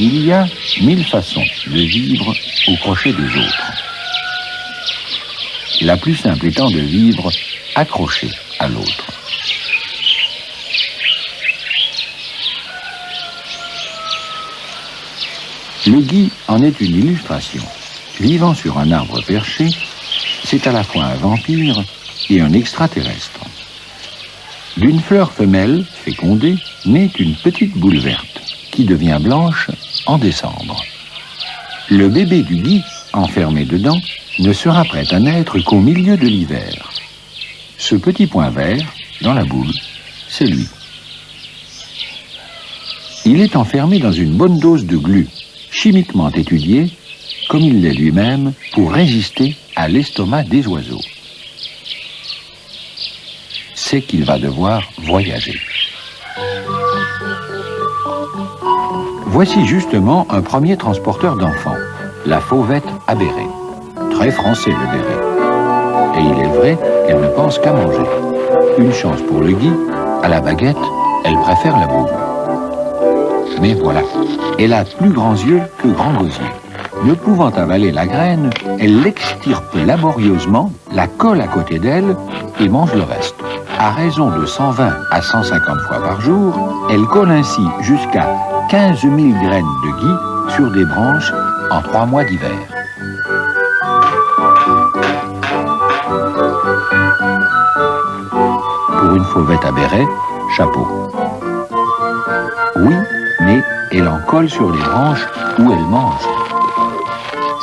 Il y a 1000 façons de vivre au crochet des autres. La plus simple étant de vivre accroché à l'autre. Le gui en est une illustration. Vivant sur un arbre perché, c'est à la fois un vampire et un extraterrestre. D'une fleur femelle fécondée naît une petite boule verte qui devient blanche en décembre. Le bébé du gui, enfermé dedans, ne sera prêt à naître qu'au milieu de l'hiver. Ce petit point vert, dans la boule, c'est lui. Il est enfermé dans une bonne dose de glu, chimiquement étudiée, comme il l'est lui-même, pour résister à l'estomac des oiseaux. C'est qu'il va devoir voyager. Voici justement un premier transporteur d'enfants, la fauvette abérée. Très français le bébé. Et il est vrai qu'elle ne pense qu'à manger. Une chance pour le gui, à la baguette, elle préfère la boule. Mais voilà, elle a plus grands yeux que grand gosier. Ne pouvant avaler la graine, elle l'extirpe laborieusement, la colle à côté d'elle et mange le reste. À raison de 120 à 150 fois par jour, elle colle ainsi jusqu'à 15 000 graines de gui sur des branches en 3 mois d'hiver. Pour une fauvette à béret, chapeau. Oui, mais elle en colle sur les branches où elle mange.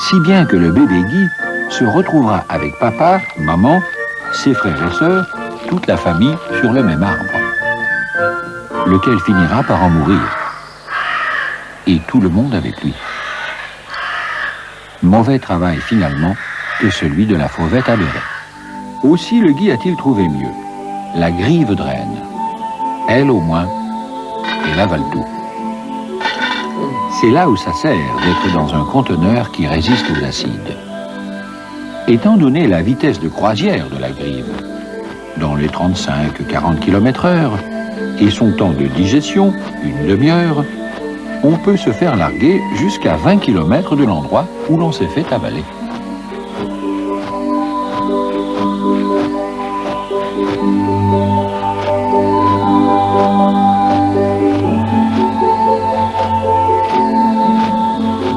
Si bien que le bébé gui se retrouvera avec papa, maman, ses frères et sœurs, toute la famille sur le même arbre, lequel finira par en mourir. Et tout le monde avec lui. Mauvais travail finalement que celui de la fauvette à béret. Aussi le gui a-t-il trouvé mieux. La grive draine. Elle au moins, elle avale tout. C'est là où ça sert d'être dans un conteneur qui résiste aux acides. Étant donné la vitesse de croisière de la grive, dans les 35-40 km/h, et son temps de digestion, une demi-heure, on peut se faire larguer jusqu'à 20 km de l'endroit où l'on s'est fait avaler.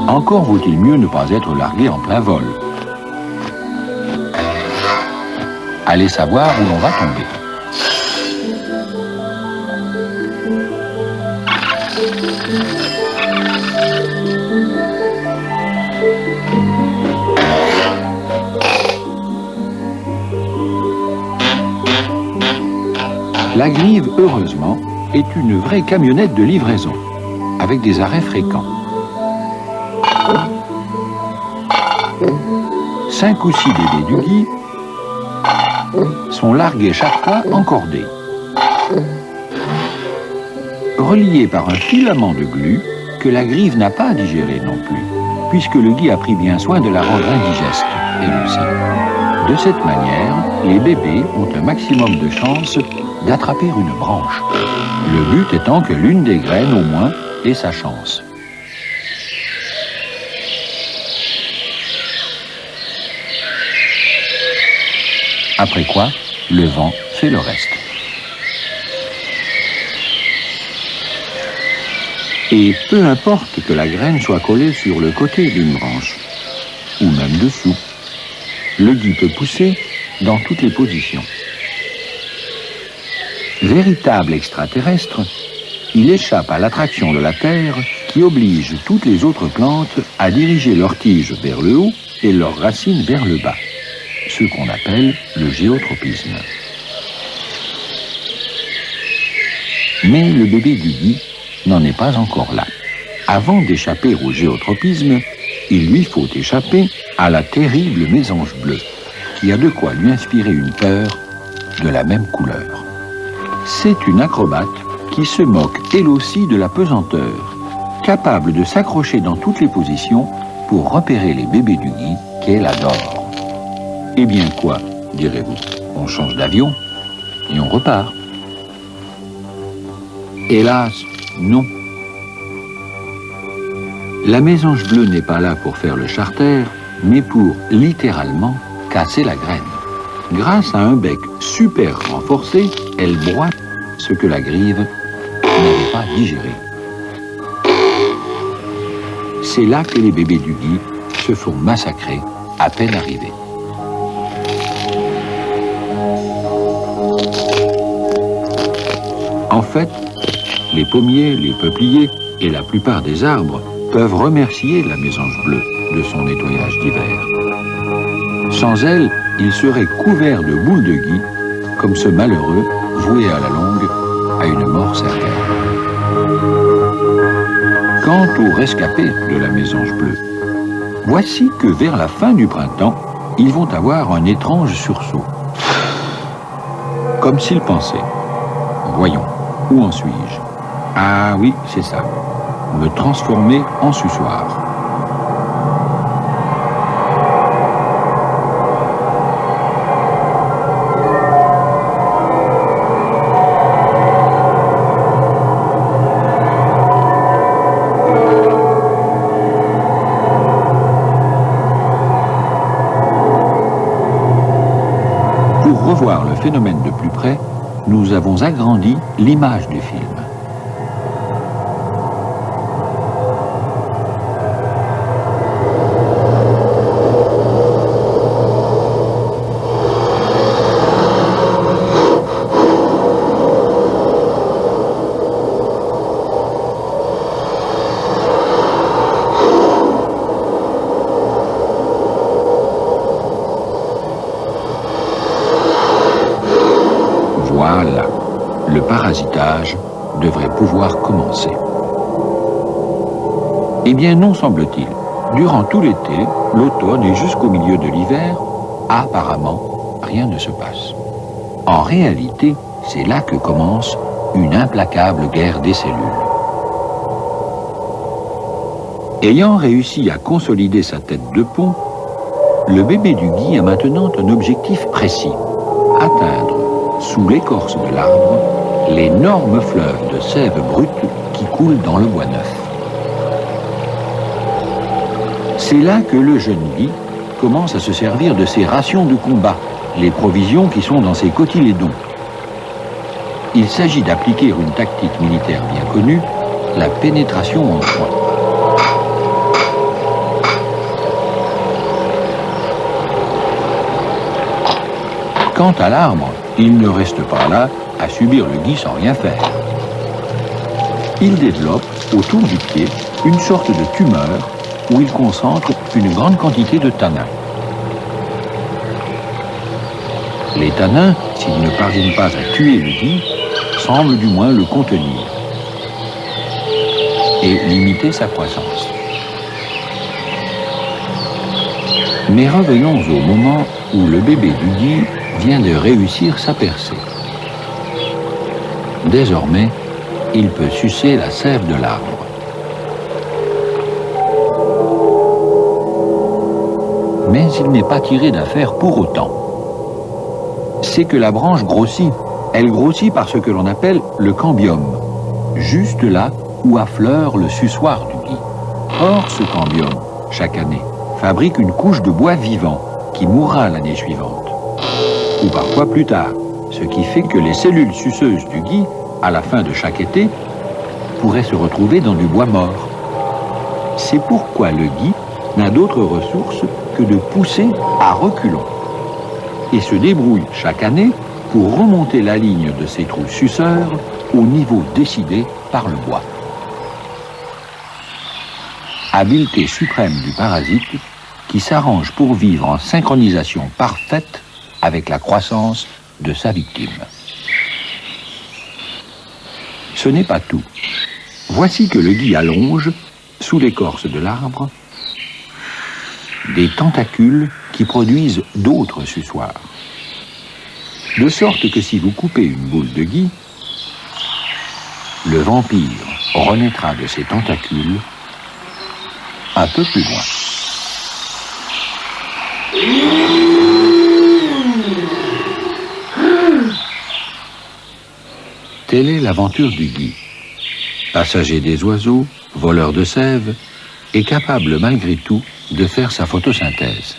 Encore vaut-il mieux ne pas être largué en plein vol. Allez savoir où l'on va tomber. La grive, heureusement, est une vraie camionnette de livraison, avec des arrêts fréquents. 5 ou 6 bébés du gui sont largués chaque fois en cordée, reliés par un filament de glu que la grive n'a pas digéré non plus, puisque le gui a pris bien soin de la rendre indigeste, elle aussi. De cette manière, les bébés ont un maximum de chances d'attraper une branche, le but étant que l'une des graines au moins ait sa chance. Après quoi, le vent fait le reste. Et peu importe que la graine soit collée sur le côté d'une branche, ou même dessous, le gui peut pousser dans toutes les positions. Véritable extraterrestre, il échappe à l'attraction de la Terre qui oblige toutes les autres plantes à diriger leurs tiges vers le haut et leurs racines vers le bas, ce qu'on appelle le géotropisme. Mais le bébé du gui n'en est pas encore là. Avant d'échapper au géotropisme, il lui faut échapper à la terrible mésange bleue, qui a de quoi lui inspirer une peur de la même couleur. C'est une acrobate qui se moque elle aussi de la pesanteur, capable de s'accrocher dans toutes les positions pour repérer les bébés du gui qu'elle adore. Eh bien quoi, direz-vous? On change d'avion et on repart. Hélas, non. La mésange bleue n'est pas là pour faire le charter, mais pour, littéralement, casser la graine. Grâce à un bec super renforcé, elle broie ce que la grive n'avait pas digéré. C'est là que les bébés du gui se font massacrer à peine arrivés. En fait, les pommiers, les peupliers et la plupart des arbres peuvent remercier la mésange bleue de son nettoyage d'hiver. Sans elle, ils seraient couverts de boules de gui, comme ce malheureux voué à la longue à une mort certaine. Quant aux rescapés de la mésange bleue, voici que vers la fin du printemps, ils vont avoir un étrange sursaut. Comme s'ils pensaient, voyons, où en suis-je? Ah oui, c'est ça, me transformer en suçoir. Pour revoir le phénomène de plus près, nous avons agrandi l'image du film. Voilà, le parasitage devrait pouvoir commencer. Eh bien non, semble-t-il. Durant tout l'été, l'automne et jusqu'au milieu de l'hiver, apparemment, rien ne se passe. En réalité, c'est là que commence une implacable guerre des cellules. Ayant réussi à consolider sa tête de pont, le bébé du gui a maintenant un objectif précis, atteindre sous l'écorce de l'arbre, l'énorme fleuve de sève brute qui coule dans le bois neuf. C'est là que le jeune gui commence à se servir de ses rations de combat, les provisions qui sont dans ses cotylédons. Il s'agit d'appliquer une tactique militaire bien connue, la pénétration en point. Quant à l'arbre, il ne reste pas là à subir le gui sans rien faire. Il développe autour du pied une sorte de tumeur où il concentre une grande quantité de tanins. Les tanins, s'ils ne parviennent pas à tuer le gui, semblent du moins le contenir et limiter sa croissance. Mais revenons au moment où le bébé du gui vient de réussir sa percée. Désormais, il peut sucer la sève de l'arbre. Mais il n'est pas tiré d'affaire pour autant. C'est que la branche grossit. Elle grossit par ce que l'on appelle le cambium, juste là où affleure le suçoir du gui. Or, ce cambium, chaque année, fabrique une couche de bois vivant qui mourra l'année suivante, ou parfois plus tard, ce qui fait que les cellules suceuses du gui, à la fin de chaque été, pourraient se retrouver dans du bois mort. C'est pourquoi le gui n'a d'autre ressource que de pousser à reculons et se débrouille chaque année pour remonter la ligne de ses trous suceurs au niveau décidé par le bois. Habileté suprême du parasite qui s'arrange pour vivre en synchronisation parfaite avec la croissance de sa victime. Ce n'est pas tout. Voici que le gui allonge, sous l'écorce de l'arbre, des tentacules qui produisent d'autres suçoirs. De sorte que si vous coupez une boule de gui, le vampire renaîtra de ses tentacules un peu plus loin. Telle est l'aventure du gui. Passager des oiseaux, voleur de sève, est capable malgré tout de faire sa photosynthèse.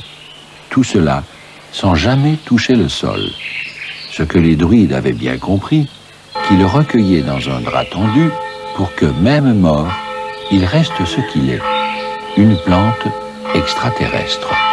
Tout cela sans jamais toucher le sol. Ce que les druides avaient bien compris, qu'ils le recueillaient dans un drap tendu pour que, même mort, il reste ce qu'il est, une plante extraterrestre.